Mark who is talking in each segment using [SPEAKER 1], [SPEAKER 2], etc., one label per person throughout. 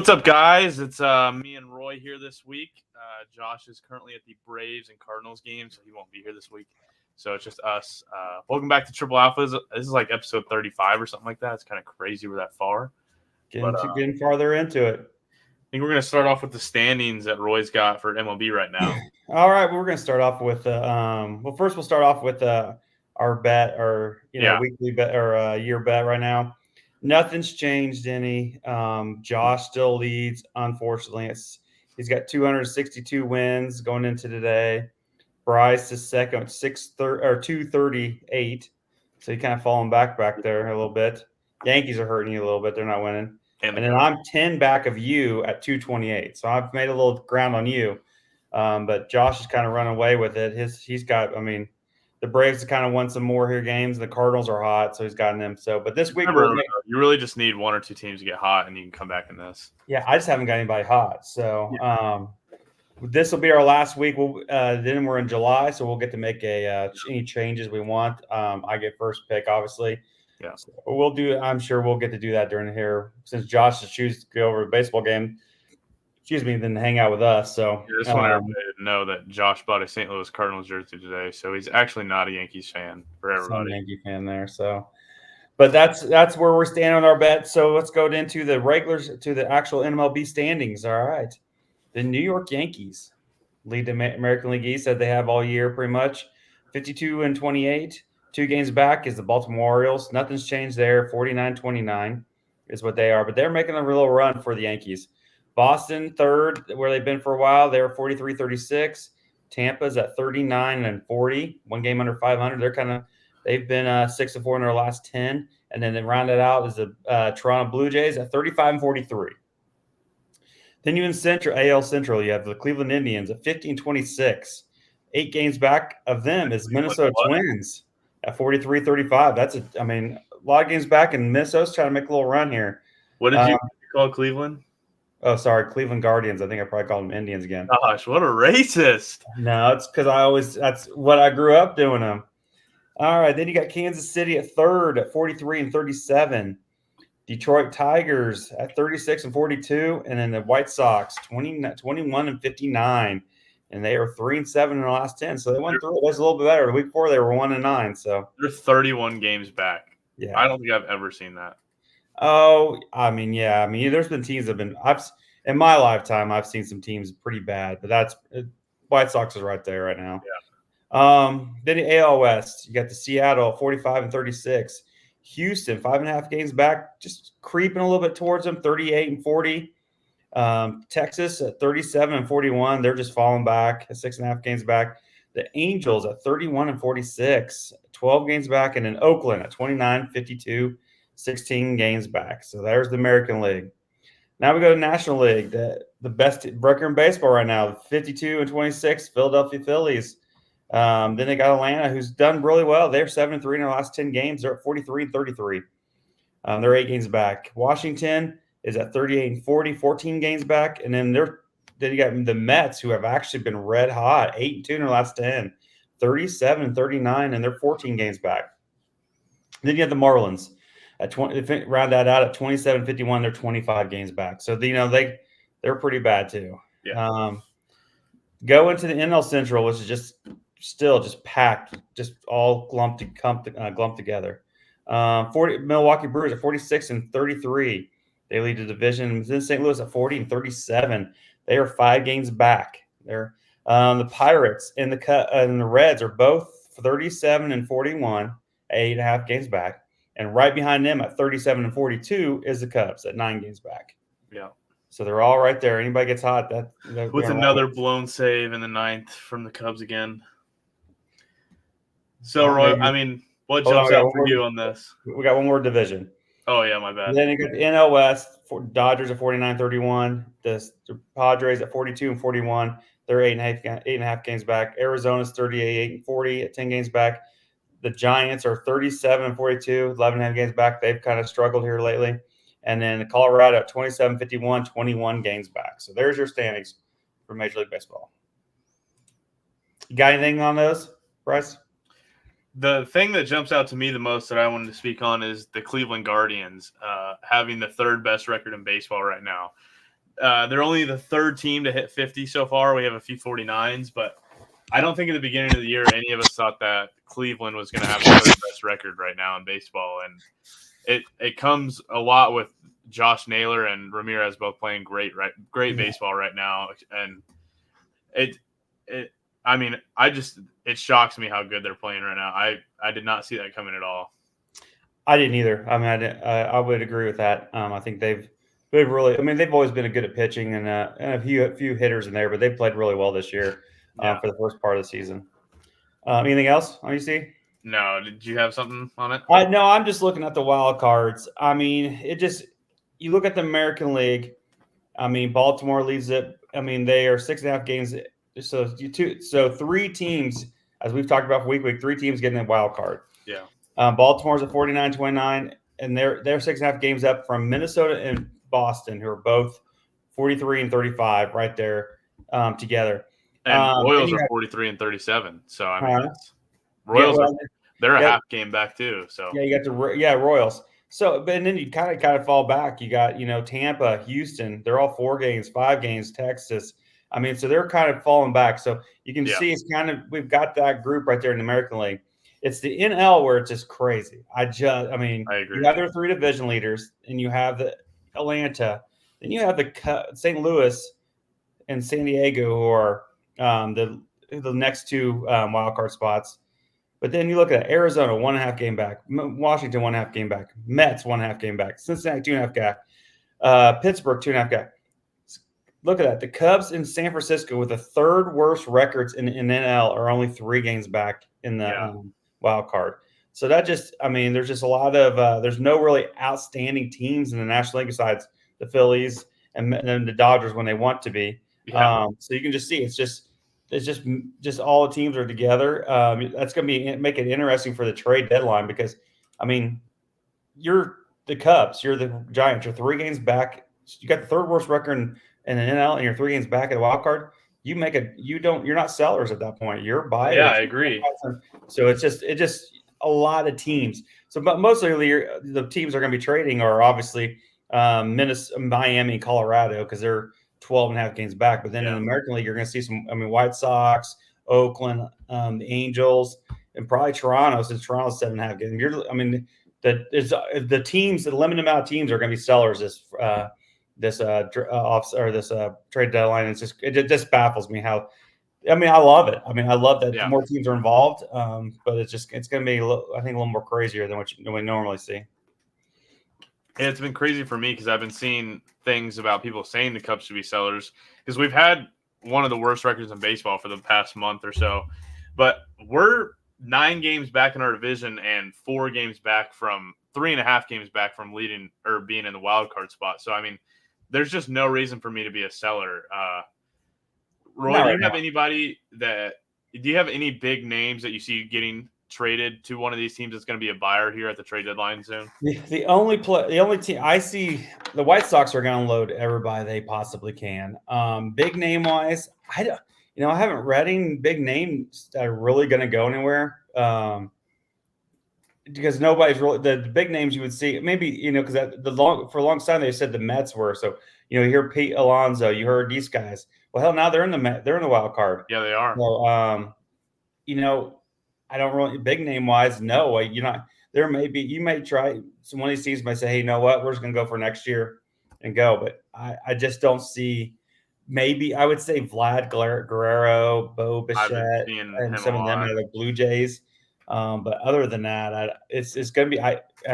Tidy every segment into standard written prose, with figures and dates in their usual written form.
[SPEAKER 1] What's up, guys? It's me and Roy here this week. Josh is currently at the Braves and Cardinals game, so he won't be here this week. So it's just us. Welcome back to Triple Alpha. This is like episode 35 or something like that. It's kind of crazy we're that far.
[SPEAKER 2] Getting farther into it.
[SPEAKER 1] I think we're going to start off with the standings that Roy's got for MLB right now.
[SPEAKER 2] All right, well, we're going to start off with first we'll start off with our bet, or weekly bet or year bet right now. Nothing's changed any. Josh still leads. Unfortunately, he's got 262 wins going into today. Brice is second, 238. So he kind of falling back there a little bit. Yankees are hurting you a little bit. They're not winning. And then I'm 10 back of you at 228. So I've made a little ground on you. But Josh is kind of running away with it. He's got, the Braves have kind of won some more here games. The Cardinals are hot, so he's gotten them. So, but this week,
[SPEAKER 1] you really just need one or two teams to get hot, and you can come back in this.
[SPEAKER 2] Yeah, I just haven't got anybody hot. So, this will be our last week. Then we're in July, so we'll get to make any changes we want. I get first pick, obviously.
[SPEAKER 1] Yeah,
[SPEAKER 2] so we'll do. I'm sure we'll get to do that during here, since Josh has chosen to go over to a baseball game. Then hang out with us. So
[SPEAKER 1] I just want everybody to know that Josh bought a St. Louis Cardinals jersey today, so he's actually not a Yankees fan for everybody.
[SPEAKER 2] Some Yankee fan there. So, but that's where we're standing on our bet. So let's go into the actual MLB standings. All right, the New York Yankees lead the American League East, that they have all year pretty much. 52-28. 2 games back is the Baltimore Orioles. Nothing's changed there. 49-29 is what they are, but they're making a real run for the Yankees. Boston, third, where they've been for a while. They're 43-36. Tampa's at 39-40, 1 game under 500. They've been 6-4 in their last 10. And then they round it out is the Toronto Blue Jays at 35-43. Then you in AL Central, you have the Cleveland Indians at 15-26. 8 games back of them is Minnesota Twins at 43-35. That's a lot of games back, and Minnesota's trying to make a little run here.
[SPEAKER 1] What did you call Cleveland?
[SPEAKER 2] Oh, sorry, Cleveland Guardians. I think I probably called them Indians again.
[SPEAKER 1] Gosh, what a racist.
[SPEAKER 2] No, it's because that's what I grew up doing them. All right, then you got Kansas City at third at 43-37. Detroit Tigers at 36-42. And then the White Sox 21-59. And they are 3-7 in the last 10. So they went through it. That's a little bit better. The week before, they were 1-9. So
[SPEAKER 1] they're 31 games back.
[SPEAKER 2] Yeah.
[SPEAKER 1] I don't think I've ever seen that.
[SPEAKER 2] Oh, yeah. There's been teams that have been in my lifetime, I've seen some teams pretty bad, but that's White Sox is right there right now.
[SPEAKER 1] Yeah.
[SPEAKER 2] Then the AL West, you got the Seattle 45-36. Houston 5.5 games back, just creeping a little bit towards them, 38-40. Texas at 37-41, they're just falling back, 6.5 games back. The Angels at 31-46, 12 games back, and then Oakland at 29-52. 16 games back. So there's the American League. Now we go to National League, the best record in baseball right now, 52-26, Philadelphia Phillies. Then they got Atlanta, who's done really well. They're 7-3 in their last 10 games. They're at 43-33. They're 8 games back. Washington is at 38-40, 14 games back. And then you got the Mets, who have actually been red hot, 8-2 in their last 10, 37-39, and they're 14 games back. Then you have the Marlins. Round that out at 27-51, they're 25 games back. So they're pretty bad too.
[SPEAKER 1] Yeah.
[SPEAKER 2] Go into the NL Central, which is still packed, just all clumped together. Milwaukee Brewers at 46-33. They lead the division. Then St. Louis at 40-37. They are 5 games back. They're the Pirates and the Reds are both 37-41, 8.5 games back. And right behind them at 37-42 is the Cubs at 9 games back.
[SPEAKER 1] Yeah.
[SPEAKER 2] So they're all right there. Anybody gets hot,
[SPEAKER 1] with another blown save in the 9th from the Cubs again. So, Roy, what jumps out for you on this?
[SPEAKER 2] We got one more division.
[SPEAKER 1] Oh, yeah, my bad.
[SPEAKER 2] Then you got the NL West, Dodgers at 49-31. The Padres at 42-41. They're 8.5 games back. Arizona's 38-40 at 10 games back. The Giants are 37-42, 11.5 games back. They've kind of struggled here lately. And then Colorado at 27-51, 21 games back. So there's your standings for Major League Baseball. You got anything on those, Brice?
[SPEAKER 1] The thing that jumps out to me the most that I wanted to speak on is the Cleveland Guardians having the 3rd best record in baseball right now. They're only the third team to hit 50 so far. We have a few 49s, but I don't think at the beginning of the year any of us thought that Cleveland was going to have the third best record right now in baseball, and it comes a lot with Josh Naylor and Ramirez both playing great baseball right now, and it I mean it shocks me how good they're playing right now. I did not see that coming at all.
[SPEAKER 2] I didn't either. I mean, I would agree with that. I think they've really. I mean, they've always been good at pitching and a few hitters in there, but they've played really well this year
[SPEAKER 1] Yeah.
[SPEAKER 2] for the first part of the season. Anything else on EC?
[SPEAKER 1] No, did you have something on it?
[SPEAKER 2] No, I'm just looking at the wild cards. I mean, you look at the American League. I mean, Baltimore leads it. I mean, they are 6.5 games. So three teams, as we've talked about for week, 3 teams getting a wild card.
[SPEAKER 1] Yeah.
[SPEAKER 2] Baltimore's at 49-29, and they're 6.5 games up from Minnesota and Boston, who are both 43 and 35 right there together.
[SPEAKER 1] And Royals are 43 and 37. So I mean, Royals they're a half game back too. So
[SPEAKER 2] yeah, you got the Royals. So, but and then you kind of fall back. You got Tampa, Houston. They're all 4 games, 5 games. Texas. I mean, so they're kind of falling back. So you can see it's kind of we've got that group right there in the American League. It's the NL where it's just crazy. I agree. You have their 3 division leaders, and you have the Atlanta, then you have the St. Louis and San Diego, who are the next 2 wild card spots. But then you look at Arizona, 1.5 game back, Washington 1.5 game back, Mets 1.5 game back, Cincinnati 2.5 back, Pittsburgh 2.5 back. Look at that. The Cubs in San Francisco with the 3rd worst records in NL are only 3 games back in the wild card. So that there's just a lot of there's no really outstanding teams in the National League besides the Phillies and then the Dodgers when they want to be.
[SPEAKER 1] Yeah.
[SPEAKER 2] So you can just see it's just all the teams are together. That's going to make it interesting for the trade deadline because, I mean, you're the Cubs, you're the Giants, you're 3 games back. You got the 3rd worst record in the NL, and you're 3 games back at the wild card. You're not sellers at that point. You're buyers.
[SPEAKER 1] Yeah, I agree.
[SPEAKER 2] So it's just a lot of teams. So, but mostly the teams are going to be trading are obviously Minnesota, Miami, Colorado because they're 12.5 games back. But then in the American League, you're going to see some. I mean, White Sox, Oakland, the Angels, and probably Toronto since Toronto's 7.5 games. The teams, the limited amount of teams are going to be sellers this trade deadline. It just baffles me how. I mean, I love it. I mean, I love that more teams are involved, but it's going to be, I think, a little more crazier than we normally see.
[SPEAKER 1] It's been crazy for me because I've been seeing things about people saying the Cubs should be sellers because we've had one of the worst records in baseball for the past month or so, but we're 9 games back in our division and 4 games back from 3.5 games back from leading or being in the wild card spot. So, I mean, there's just no reason for me to be a seller. Roy, do you have any big names that you see getting traded to one of these teams that's going to be a buyer here at the trade deadline soon?
[SPEAKER 2] The only team I see, the White Sox are going to load everybody they possibly can. Big name wise, I haven't read any big names that are really going to go anywhere. Because nobody's really the big names you would see maybe because for a long time they said the Mets were so you hear Pete Alonso, you heard these guys. Well, hell, now they're in the wild card.
[SPEAKER 1] Yeah, they are.
[SPEAKER 2] So I don't really big name wise. No, you're not. There may be you may try one of these teams might say, hey, you know what, we're just gonna go for next year and go. But I just don't see. Maybe I would say Vlad Guerrero, Bo Bichette, and some of them are the Blue Jays. But other than that, it's going to be.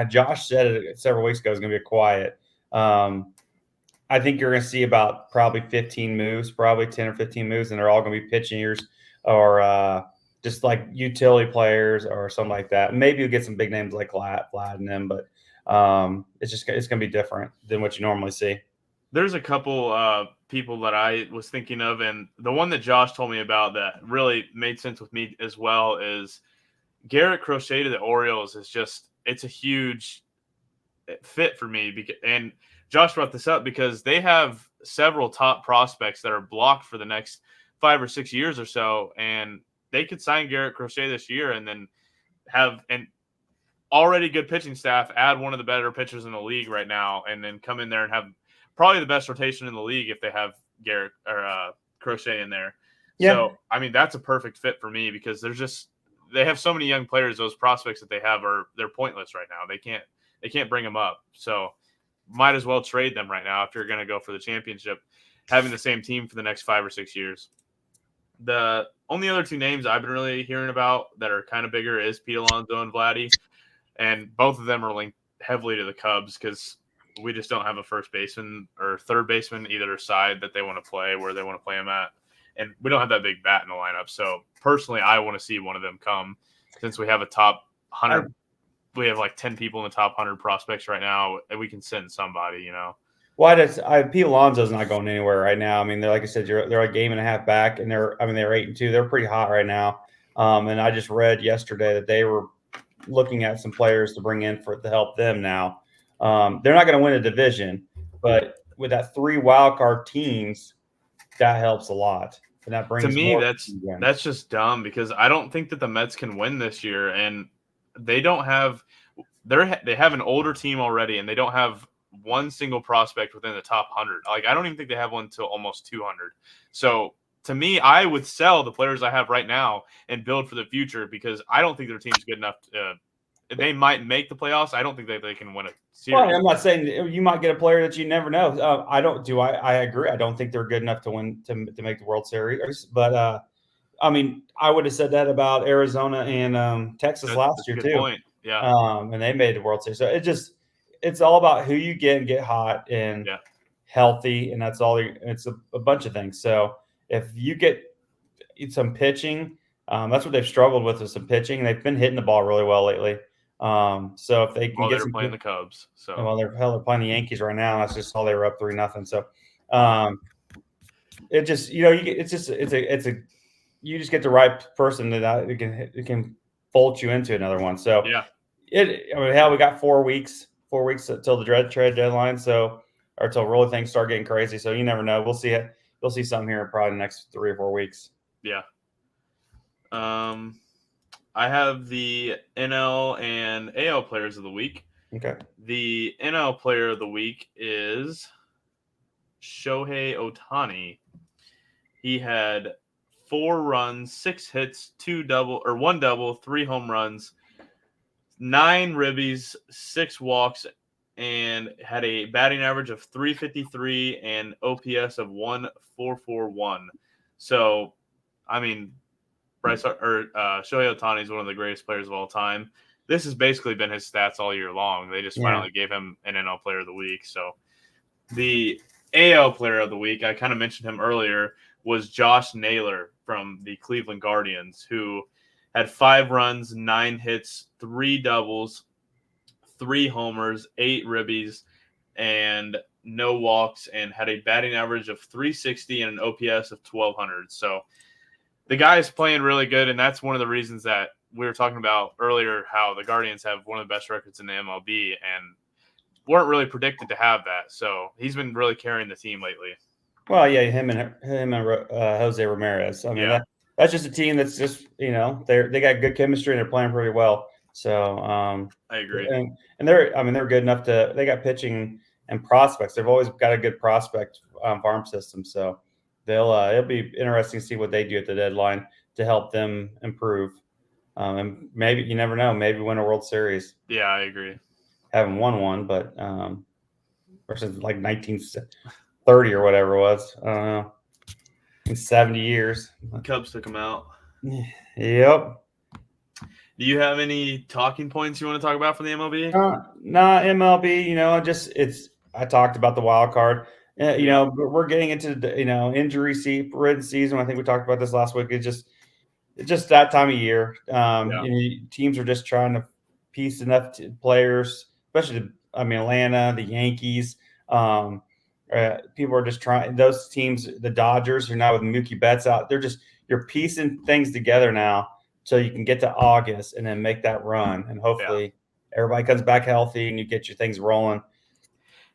[SPEAKER 2] Josh said it several weeks ago. It's going to be quiet. I think you're going to see about probably 15 moves, probably 10 or 15 moves, and they're all going to be pitchers or just like utility players or something like that. Maybe you'll get some big names like Vlad and them, but it's going to be different than what you normally see.
[SPEAKER 1] There's a couple people that I was thinking of, and the one that Josh told me about that really made sense with me as well is Garrett Crochet to the Orioles it's a huge fit for me. And Josh brought this up because they have several top prospects that are blocked for the next 5 or 6 years or so. And they could sign Garrett Crochet this year and then have an already good pitching staff, add one of the better pitchers in the league right now, and then come in there and have probably the best rotation in the league if they have Garrett or Crochet in there.
[SPEAKER 2] Yeah.
[SPEAKER 1] So I mean that's a perfect fit for me because they have so many young players. Those prospects that they have they're pointless right now. They can't bring them up. So might as well trade them right now if you're going to go for the championship, having the same team for the next 5 or 6 years. The only other two names I've been really hearing about that are kind of bigger is Pete Alonso and Vladdy, and both of them are linked heavily to the Cubs because we just don't have a first baseman or third baseman either side that they want to play where they want to play them at, and we don't have that big bat in the lineup. So personally, I want to see one of them come since we have a top 100. We have like 10 people in the top 100 prospects right now, and we can send somebody, you know.
[SPEAKER 2] Why does Pete Alonso's not going anywhere right now? I mean, they're like I said, they're a game and a half back, and they're 8-2. They're pretty hot right now. And I just read yesterday that they were looking at some players to bring in to help them now. They're not going to win a division, but with that 3 wild card teams, that helps a lot. And that brings
[SPEAKER 1] to me
[SPEAKER 2] more
[SPEAKER 1] that's just dumb because I don't think that the Mets can win this year, and they don't have they have an older team already, and they don't have one single prospect within the top 100. Like I don't even think they have one until almost 200. So to me, I would sell the players I have right now and build for the future because I don't think their team's good enough to. They might make the playoffs. I don't think that they can win a series.
[SPEAKER 2] Well, I'm not saying you might get a player that you never know. I don't do. I agree. I don't think they're good enough to win to make the World Series. But I mean, I would have said that about Arizona and Texas last year too.
[SPEAKER 1] Point. Yeah.
[SPEAKER 2] And they made the World Series. So it's all about who you get and get hot and healthy, and that's all. It's a bunch of things. So if you get some pitching, that's what they've struggled with is some pitching. They've been hitting the ball really well lately. So if they can get some
[SPEAKER 1] playing the Cubs, so
[SPEAKER 2] they're playing the Yankees right now. That's just all they were up 3-0. So it just you just get the right person that it can bolt you into another one. So hell, we got 4 weeks until the trade deadline. So or until really things start getting crazy. So you never know. We'll see it. You'll see something here in probably the next 3 or 4 weeks.
[SPEAKER 1] Yeah. I have the NL and AL players of the week.
[SPEAKER 2] Okay.
[SPEAKER 1] The NL player of the week is Shohei Ohtani. He had 4 runs, 6 hits, 1 double, 3 home runs, 9 ribbies, 6 walks, and had a batting average of .353 and OPS of 1.441. So, I mean, Shohei Ohtani is one of the greatest players of all time. This has basically been his stats all year long. They just finally gave him an NL Player of the Week. So the AL Player of the Week, I kind of mentioned him earlier, was Josh Naylor from the Cleveland Guardians, who had 5 runs, 9 hits, 3 doubles, 3 homers, 8 ribbies, and no walks, and had a batting average of .360 and an OPS of 1,200. So the guy is playing really good, and that's one of the reasons that we were talking about earlier, how the Guardians have one of the best records in the MLB, and weren't really predicted to have that. So he's been really carrying the team lately.
[SPEAKER 2] Well, yeah, him and Jose Ramirez. I mean, that's just a team that's just they got good chemistry and they're playing pretty well. So
[SPEAKER 1] I agree.
[SPEAKER 2] And they're good enough they got pitching and prospects. They've always got a good prospect farm system. So it'll be interesting to see what they do at the deadline to help them improve. And maybe you never know, maybe win a World Series.
[SPEAKER 1] Yeah, I agree.
[SPEAKER 2] Haven't won one, but versus like 1930 or whatever it was. I don't know. In 70 years.
[SPEAKER 1] Cubs took them out.
[SPEAKER 2] Yep.
[SPEAKER 1] Do you have any talking points you want to talk about for the MLB?
[SPEAKER 2] Nah, MLB, I talked about the wild card. But we're getting into injury-ridden season. I think we talked about this last week. It's just that time of year. Teams are just trying to piece enough players, especially Atlanta, the Yankees. People are just trying. Those teams, the Dodgers, are now with Mookie Betts out. You're piecing things together now so you can get to August and then make that run, and hopefully everybody comes back healthy and you get your things rolling.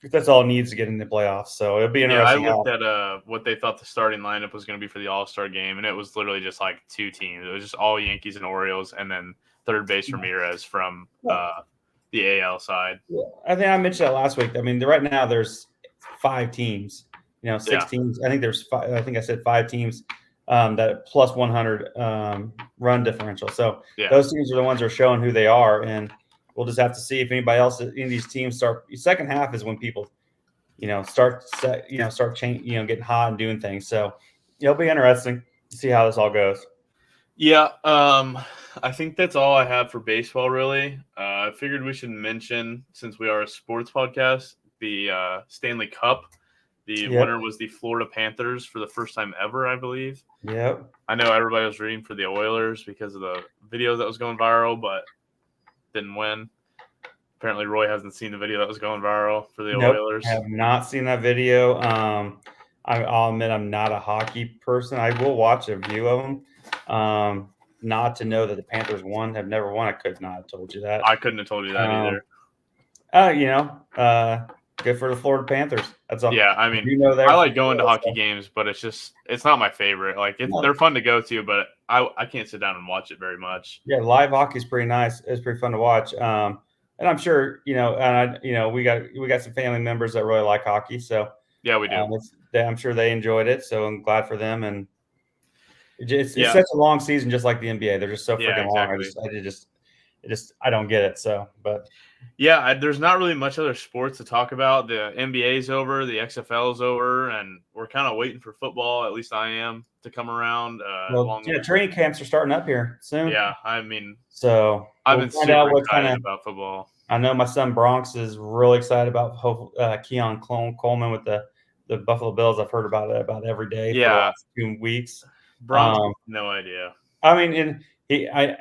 [SPEAKER 2] That's all it needs to get in the playoffs. So it'll be interesting.
[SPEAKER 1] Yeah, I looked at what they thought the starting lineup was going to be for the All-Star game, and it was literally just like 2 teams. It was just all Yankees and Orioles, and then third base Ramirez from the AL side.
[SPEAKER 2] Yeah, I think I mentioned that last week. I mean, right now there's 5 teams. 6
[SPEAKER 1] Yeah.
[SPEAKER 2] teams. I think there's 5, I think I said 5 teams that plus 100 run differential. So
[SPEAKER 1] Yeah.
[SPEAKER 2] those teams are the ones that are showing who they are, and we'll just have to see if anybody else, any of these teams start. Second half is when people, start getting hot and doing things. So it'll be interesting to see how this all goes.
[SPEAKER 1] Yeah, I think that's all I have for baseball, really. I figured we should mention, since we are a sports podcast, the Stanley Cup. The winner was the Florida Panthers for the first time ever, I believe.
[SPEAKER 2] Yep.
[SPEAKER 1] I know everybody was rooting for the Oilers because of the video that was going viral, but didn't win. Apparently, Roy hasn't seen the video that was going viral for the Oilers.
[SPEAKER 2] I have not seen that video. I'll admit I'm not a hockey person. I will watch a few of them. Not to know that the Panthers won. Have never won. I could not have told you that.
[SPEAKER 1] I couldn't have told you that either.
[SPEAKER 2] Good for the Florida Panthers. That's all.
[SPEAKER 1] Yeah, I mean, I like going to hockey games, but it's not my favorite. Like, they're fun to go to, but I can't sit down and watch it very much.
[SPEAKER 2] Yeah, live hockey is pretty nice. It's pretty fun to watch. And I'm sure we got some family members that really like hockey. So
[SPEAKER 1] yeah, we do.
[SPEAKER 2] I'm sure they enjoyed it. So I'm glad for them. And it's such a long season, just like the NBA. They're just so freaking long. I don't get it. So, but
[SPEAKER 1] yeah, there's not really much other sports to talk about. The NBA's over, the XFL's over, and we're kind of waiting for football. At least I am, to come around.
[SPEAKER 2] Training camps are starting up here soon.
[SPEAKER 1] Yeah, I mean,
[SPEAKER 2] so
[SPEAKER 1] I've been super excited about football.
[SPEAKER 2] I know my son Bronx is really excited about Keon Coleman with the Buffalo Bills. I've heard about it about every day for the last 2 weeks.
[SPEAKER 1] Bronx, no idea.
[SPEAKER 2] I mean, I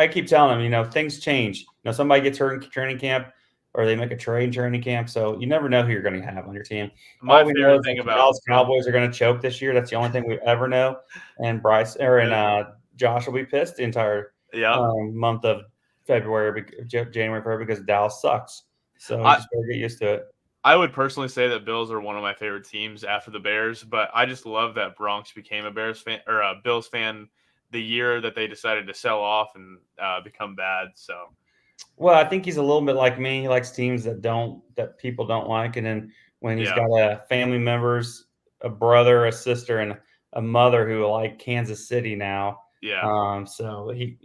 [SPEAKER 2] keep telling him, things change. Somebody gets hurt in training camp, or they make a trade in training camp, so you never know who you're going to have on your team.
[SPEAKER 1] My favorite thing about
[SPEAKER 2] Dallas Cowboys are going to choke this year. That's the only thing we ever know. And Josh will be pissed the entire month of January, February, because Dallas sucks. So you just better get used to it.
[SPEAKER 1] I would personally say that Bills are one of my favorite teams after the Bears, but I just love that Bronx became a Bears fan or a Bills fan the year that they decided to sell off and become bad. So,
[SPEAKER 2] well, I think he's a little bit like me. He likes teams that people don't like, and then when he's got a family members, a brother, a sister, and a mother who like Kansas City now.
[SPEAKER 1] Yeah.
[SPEAKER 2] So he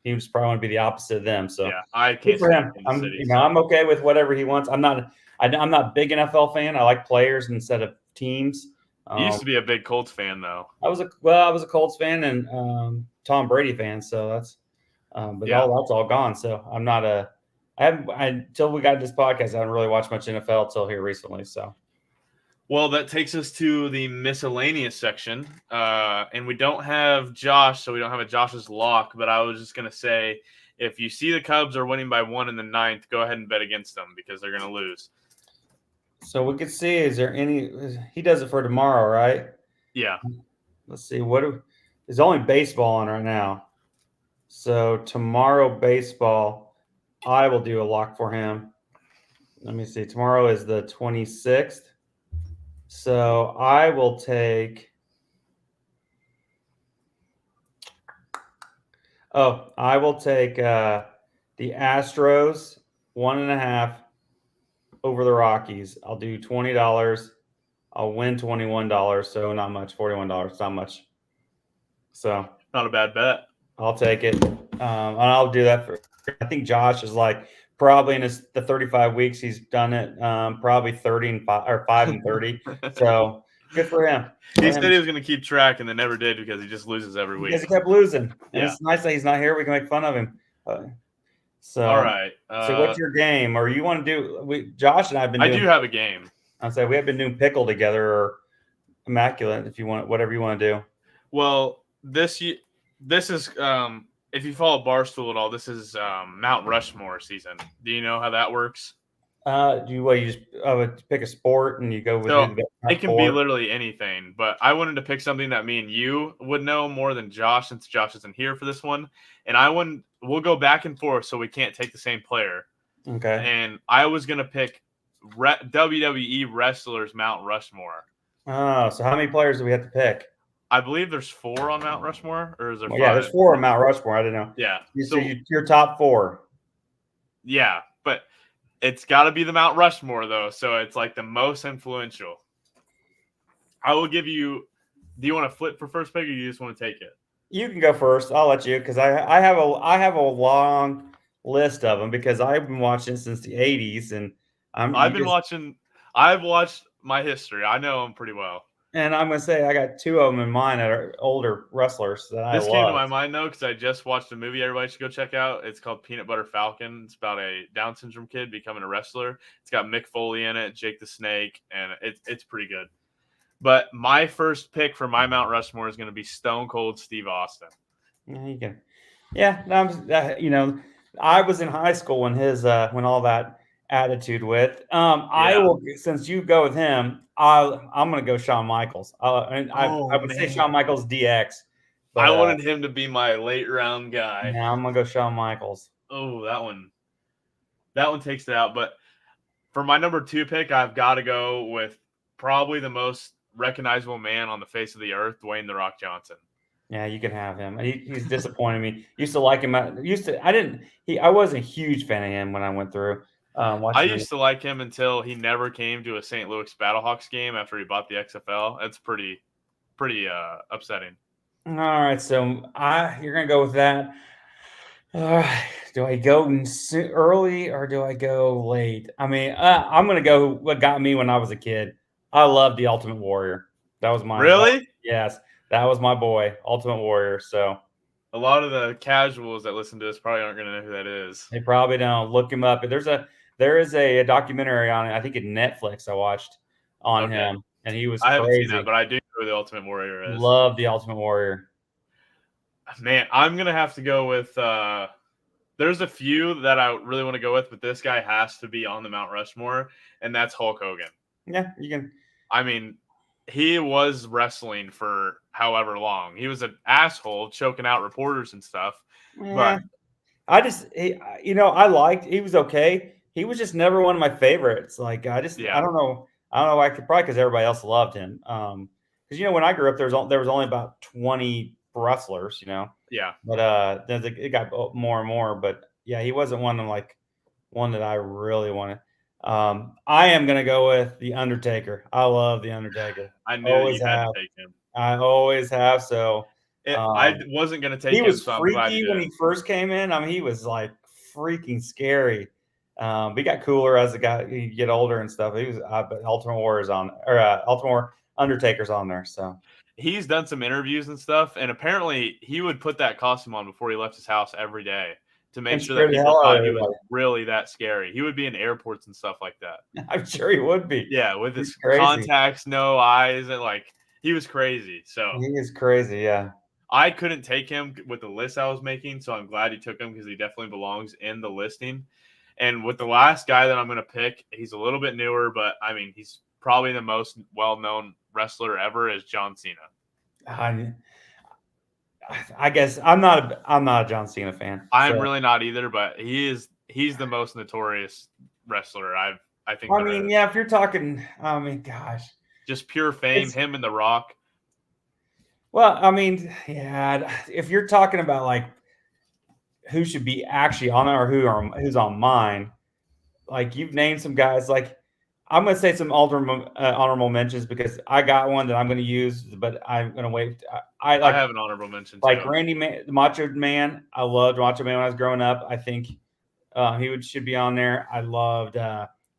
[SPEAKER 2] was probably want to be the opposite of them. So
[SPEAKER 1] I can't
[SPEAKER 2] for him. I'm okay with whatever he wants. I'm not a big NFL fan. I like players instead of teams.
[SPEAKER 1] You used to be a big Colts fan, though.
[SPEAKER 2] I was a Colts fan and Tom Brady fan. So that's, that's all gone. So I'm not until we got this podcast, I haven't really watched much NFL till here recently. So.
[SPEAKER 1] Well, that takes us to the miscellaneous section, and we don't have Josh, so we don't have a Josh's lock. But I was just gonna say, if you see the Cubs are winning by 1 in the 9th, go ahead and bet against them because they're gonna lose.
[SPEAKER 2] So we could see, is there any? He does it for tomorrow, right?
[SPEAKER 1] Yeah.
[SPEAKER 2] Let's see. There's only baseball on right now. So tomorrow baseball, I will do a lock for him. Let me see. Tomorrow is the 26th. So I will take. I will take the Astros 1.5 over the Rockies. I'll do $20. I'll win $21. So not much. $41. Not much. So
[SPEAKER 1] not a bad bet.
[SPEAKER 2] I'll take it. And I'll do that I think Josh is like probably in the 35 weeks he's done it. Probably 5 and 30. So good for him.
[SPEAKER 1] He said he was going to keep track and then never did because he just loses every week.
[SPEAKER 2] Because he kept losing. And it's nice that he's not here. We can make fun of him.
[SPEAKER 1] All right.
[SPEAKER 2] So what's your game? Or you want to do? Josh and I have been.
[SPEAKER 1] I do have a game.
[SPEAKER 2] I say we have been doing pickle together or immaculate if you want, whatever you want to do.
[SPEAKER 1] Well, this is if you follow Barstool at all, this is Mount Rushmore season. Do you know how that works?
[SPEAKER 2] You just pick a sport and you go with
[SPEAKER 1] it can be literally anything, but I wanted to pick something that me and you would know more than Josh, since Josh isn't here for this one. And we'll go back and forth so we can't take the same player.
[SPEAKER 2] Okay.
[SPEAKER 1] And I was gonna pick WWE wrestlers Mount Rushmore.
[SPEAKER 2] Oh, so how many players do we have to pick?
[SPEAKER 1] I believe there's 4 on Mount Rushmore, or is there 5?
[SPEAKER 2] Yeah, there's 4 on Mount Rushmore. I don't know.
[SPEAKER 1] Yeah.
[SPEAKER 2] So your top 4.
[SPEAKER 1] Yeah, but It's got to be the Mount Rushmore, though. So it's like the most influential. I will give you. Do you want to flip for first pick, or you just want to take it?
[SPEAKER 2] You can go first. I'll let you because I have a long list of them because I've been watching since the '80s, and
[SPEAKER 1] I've watched my history. I know them pretty well.
[SPEAKER 2] And I'm gonna say I got two of them in mind that are older wrestlers that I
[SPEAKER 1] This came to
[SPEAKER 2] love.
[SPEAKER 1] my mind though because I just watched a movie everybody should go check out. It's called Peanut Butter Falcon. It's about a Down syndrome kid becoming a wrestler. It's got Mick Foley in it, Jake the Snake, and it's pretty good. But my first pick for my Mount Rushmore is going to be Stone Cold Steve Austin.
[SPEAKER 2] Yeah, you can. Yeah, you know, I was in high school when when all that attitude with. I will since you go with him. I'm gonna go Shawn Michaels. I would say Shawn Michaels DX. But,
[SPEAKER 1] I wanted him to be my late round guy.
[SPEAKER 2] Yeah, I'm gonna go Shawn Michaels.
[SPEAKER 1] Oh, that one takes it out. But for my number 2 pick, I've got to go with probably the most recognizable man on the face of the earth, Dwayne "The Rock" Johnson.
[SPEAKER 2] Yeah, you can have him. He's disappointed me. Used to like him. I wasn't a huge fan of him when I went through.
[SPEAKER 1] I used to like him until he never came to a St. Louis Battlehawks game after he bought the XFL. That's pretty upsetting.
[SPEAKER 2] All right, so you're gonna go with that. Do I go early or do I go late? I mean, I'm gonna go what got me when I was a kid. I loved the Ultimate Warrior. That was my
[SPEAKER 1] Really?
[SPEAKER 2] Yes, that was my boy, Ultimate Warrior. So
[SPEAKER 1] a lot of the casuals that listen to this probably aren't going to know who that is.
[SPEAKER 2] They probably don't. Look him up. There is a documentary on it. I think at Netflix I watched on him, and he was crazy.
[SPEAKER 1] I haven't seen that, but I do know who the Ultimate Warrior is.
[SPEAKER 2] Love the Ultimate Warrior.
[SPEAKER 1] Man, I'm gonna have to go with. There's a few that I really want to go with, but this guy has to be on the Mount Rushmore, and that's Hulk Hogan.
[SPEAKER 2] Yeah, you can.
[SPEAKER 1] I mean, he was wrestling for however long. He was an asshole choking out reporters and stuff.
[SPEAKER 2] Yeah. But I liked. He was okay. He was just never one of my favorites. Like I don't know. I could probably because everybody else loved him. Because when I grew up, there was only about 20 wrestlers.
[SPEAKER 1] Yeah.
[SPEAKER 2] But it got more and more. But yeah, he wasn't one that I really wanted. I am gonna go with the Undertaker. I love the Undertaker.
[SPEAKER 1] I knew you had to take him.
[SPEAKER 2] I always have. So
[SPEAKER 1] I wasn't gonna take him.
[SPEAKER 2] He was
[SPEAKER 1] so
[SPEAKER 2] freaky when he first came in. I mean, he was like freaking scary. But he got cooler as he get older and stuff. He was but Ultimate Warrior's on, or Ultimate Warrior Undertaker's on there. So
[SPEAKER 1] he's done some interviews and stuff, and apparently he would put that costume on before he left his house every day to make sure that people thought he was really that scary. He would be in airports and stuff like that.
[SPEAKER 2] I'm sure he would be.
[SPEAKER 1] Yeah, with his contacts, no eyes, and he was crazy. So
[SPEAKER 2] he is crazy, yeah.
[SPEAKER 1] I couldn't take him with the list I was making, so I'm glad he took him because he definitely belongs in the listing. And with the last guy that I'm going to pick, he's a little bit newer, but I mean, he's probably the most well-known wrestler ever is John Cena.
[SPEAKER 2] I guess I'm not a John Cena fan.
[SPEAKER 1] I'm really not either, but he's the most notorious wrestler I think.
[SPEAKER 2] I mean, yeah, if you're talking, I mean, gosh,
[SPEAKER 1] just pure fame, him and The Rock.
[SPEAKER 2] Well, I mean, yeah, if you're talking about like who should be actually on it or who's on mine, like you've named some guys. Like I'm going to say some honorable mentions because I got one that I'm going to use, but I'm going to wait. I
[SPEAKER 1] have an honorable mention too.
[SPEAKER 2] Like Randy Macho Man. I loved Macho Man when I was growing up. I think he should be on there. I loved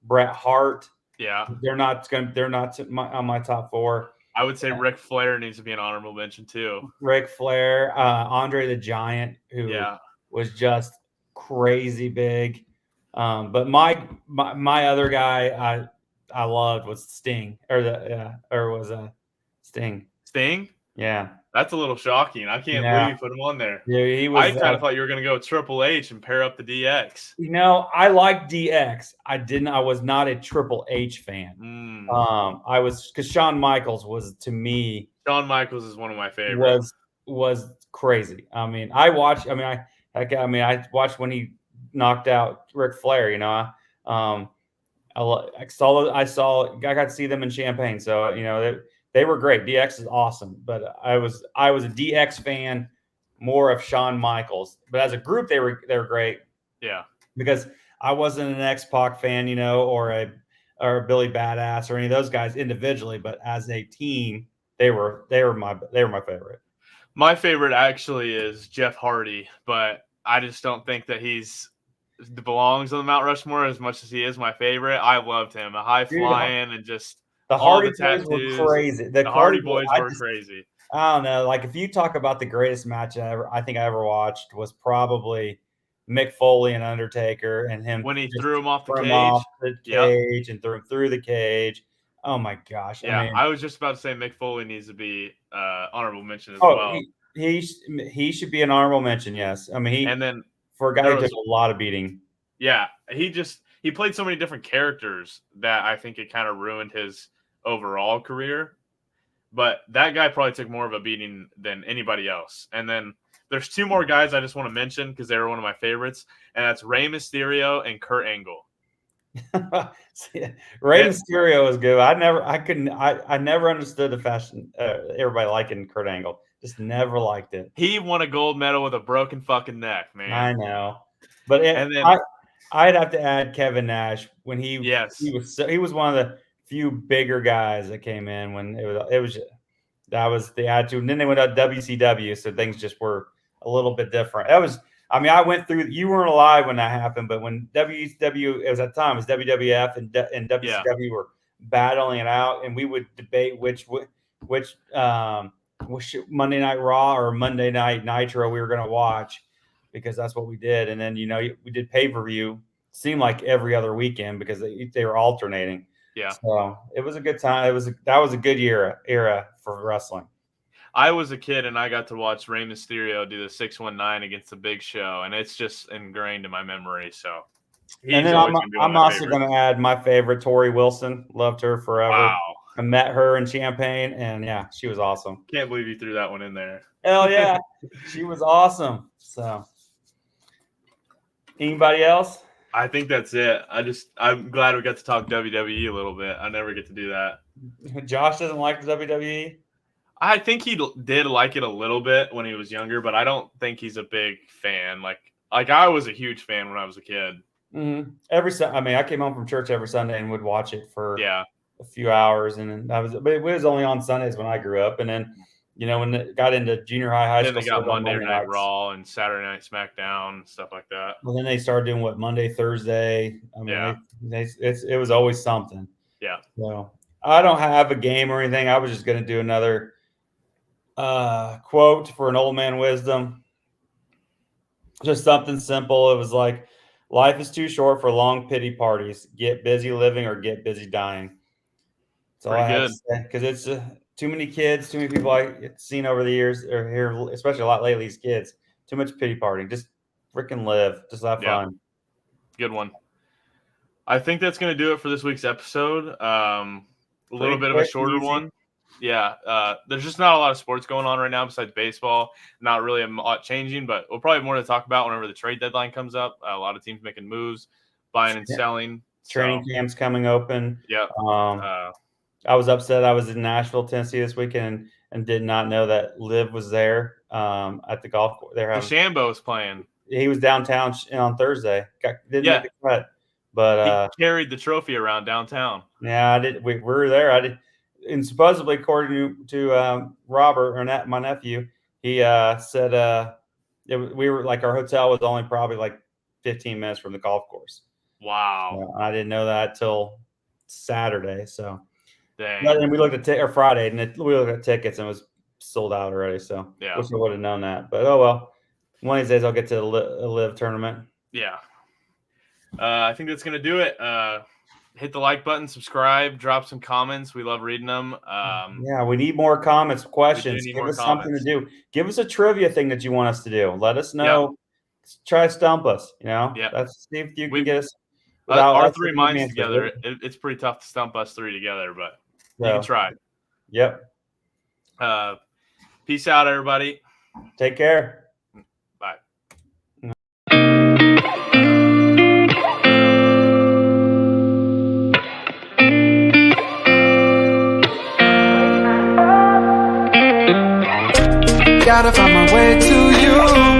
[SPEAKER 2] Bret Hart.
[SPEAKER 1] Yeah,
[SPEAKER 2] they're not on my top 4.
[SPEAKER 1] I would say Ric Flair needs to be an honorable mention too.
[SPEAKER 2] Ric Flair, Andre the Giant, who was just crazy big. But my other guy I loved was Sting, Sting.
[SPEAKER 1] Sting?
[SPEAKER 2] Yeah,
[SPEAKER 1] that's a little shocking. I can't believe you put him on there.
[SPEAKER 2] Yeah, he was.
[SPEAKER 1] I kind of thought you were going to go Triple H and pair up the DX.
[SPEAKER 2] I like DX. I was not a Triple H fan. I was because Shawn Michaels was to me.
[SPEAKER 1] Shawn Michaels is one of my favorites.
[SPEAKER 2] Was crazy. I mean, I watched when he knocked out Ric Flair. I got to see them in Champaign, so they were great. DX is awesome, but I was a DX fan, more of Shawn Michaels. But as a group, they were great.
[SPEAKER 1] Yeah,
[SPEAKER 2] because I wasn't an X-Pac fan, or a Billy Badass or any of those guys individually, but as a team, they were my favorite.
[SPEAKER 1] My favorite actually is Jeff Hardy, but I just don't think that he belongs on the Mount Rushmore as much as he is my favorite. I loved him, a high flying and just
[SPEAKER 2] the
[SPEAKER 1] all
[SPEAKER 2] Hardy
[SPEAKER 1] the
[SPEAKER 2] boys
[SPEAKER 1] tattoos.
[SPEAKER 2] were crazy.
[SPEAKER 1] The Hardy boys were crazy.
[SPEAKER 2] I don't know. Like if you talk about the greatest match I think I ever watched was probably Mick Foley and Undertaker, and him
[SPEAKER 1] when he threw him off the
[SPEAKER 2] cage and threw him through the cage. Oh my gosh!
[SPEAKER 1] Yeah,
[SPEAKER 2] I mean,
[SPEAKER 1] I was just about to say Mick Foley needs to be honorable mention as well.
[SPEAKER 2] He should be an honorable mention. Yes, I mean
[SPEAKER 1] and then
[SPEAKER 2] for a guy who took a lot of beating.
[SPEAKER 1] Yeah, he played so many different characters that I think it kind of ruined his overall career. But that guy probably took more of a beating than anybody else. And then there's two more guys I just want to mention because they were one of my favorites, and that's Rey Mysterio and Kurt Angle.
[SPEAKER 2] Rey Mysterio was good. I never understood the fashion. Everybody liking Kurt Angle, just never liked it.
[SPEAKER 1] He won a gold medal with a broken fucking neck, man.
[SPEAKER 2] I know, but I'd have to add Kevin Nash when he was one of the few bigger guys that came in when that was the attitude. And then they went to WCW, so things just were a little bit different. I went through. You weren't alive when that happened, but when WCW, it was at the time, it was WWF and WCW were battling it out, and we would debate which Monday Night Raw or Monday Night Nitro we were going to watch, because that's what we did. And then we did pay-per-view. Seemed like every other weekend because they were alternating.
[SPEAKER 1] Yeah.
[SPEAKER 2] So it was a good time. That was a good era for wrestling.
[SPEAKER 1] I was a kid and I got to watch Rey Mysterio do the 619 against the Big Show, and it's just ingrained in my memory. So,
[SPEAKER 2] and then I'm also going to add my favorite, Tori Wilson. Loved her forever.
[SPEAKER 1] Wow.
[SPEAKER 2] I met her in Champaign, and yeah, she was awesome.
[SPEAKER 1] Can't believe you threw that one in there.
[SPEAKER 2] Hell yeah, she was awesome. So, anybody else?
[SPEAKER 1] I think that's it. I'm glad we got to talk WWE a little bit. I never get to do that.
[SPEAKER 2] Josh doesn't like the WWE?
[SPEAKER 1] I think he did like it a little bit when he was younger, but I don't think he's a big fan. Like I was a huge fan when I was a kid.
[SPEAKER 2] Mm-hmm. I came home from church every Sunday and would watch it for a few hours, and but it was only on Sundays when I grew up, and then when it got into junior high school,
[SPEAKER 1] then they got Monday Night Raw and Saturday Night SmackDown and stuff like that.
[SPEAKER 2] Well, then they started doing Monday, Thursday. It was always something.
[SPEAKER 1] Yeah.
[SPEAKER 2] So I don't have a game or anything. I was just going to do another quote for an old man wisdom. Just something simple. It was like, life is too short for long pity parties. Get busy living or get busy dying. That's all I have to say, because it's too many kids, too many people I've seen over the years, or here, especially a lot lately, these kids. Too much pity party. Just freaking live. Just have fun.
[SPEAKER 1] Good one. I think that's going to do it for this week's episode. A little bit of a shorter one. Yeah. There's just not a lot of sports going on right now besides baseball. Not really a lot changing, but we'll probably have more to talk about whenever the trade deadline comes up. A lot of teams making moves, buying and selling.
[SPEAKER 2] Training camps coming open.
[SPEAKER 1] Yeah.
[SPEAKER 2] I was upset. I was in Nashville, Tennessee this weekend and did not know that Liv was there at the golf course.
[SPEAKER 1] DeChambeau's playing.
[SPEAKER 2] He was downtown on Thursday. Didn't make the cut, but
[SPEAKER 1] he carried the trophy around downtown.
[SPEAKER 2] Yeah, I did. We were there. I did, and supposedly, according to Robert, or my nephew, he said we were like, our hotel was only probably like 15 minutes from the golf course.
[SPEAKER 1] Wow.
[SPEAKER 2] So I didn't know that till Saturday. So.
[SPEAKER 1] Dang.
[SPEAKER 2] And we looked at Friday, and we looked at tickets, and it was sold out already. So
[SPEAKER 1] yeah,
[SPEAKER 2] wish I would have known that. But oh well. One of these days, I'll get to a live tournament.
[SPEAKER 1] Yeah. I think that's gonna do it. Hit the like button, subscribe, drop some comments. We love reading them.
[SPEAKER 2] Yeah, we need more comments, questions. Give us something to do. Give us a trivia thing that you want us to do. Let us know. Yeah. Try to stump us.
[SPEAKER 1] Yeah.
[SPEAKER 2] See if you can get us.
[SPEAKER 1] Our three minds together, it's pretty tough to stump us three together, but you can try.
[SPEAKER 2] Yep.
[SPEAKER 1] Peace out, everybody.
[SPEAKER 2] Take care.
[SPEAKER 1] Bye.
[SPEAKER 3] Gotta find my way to you.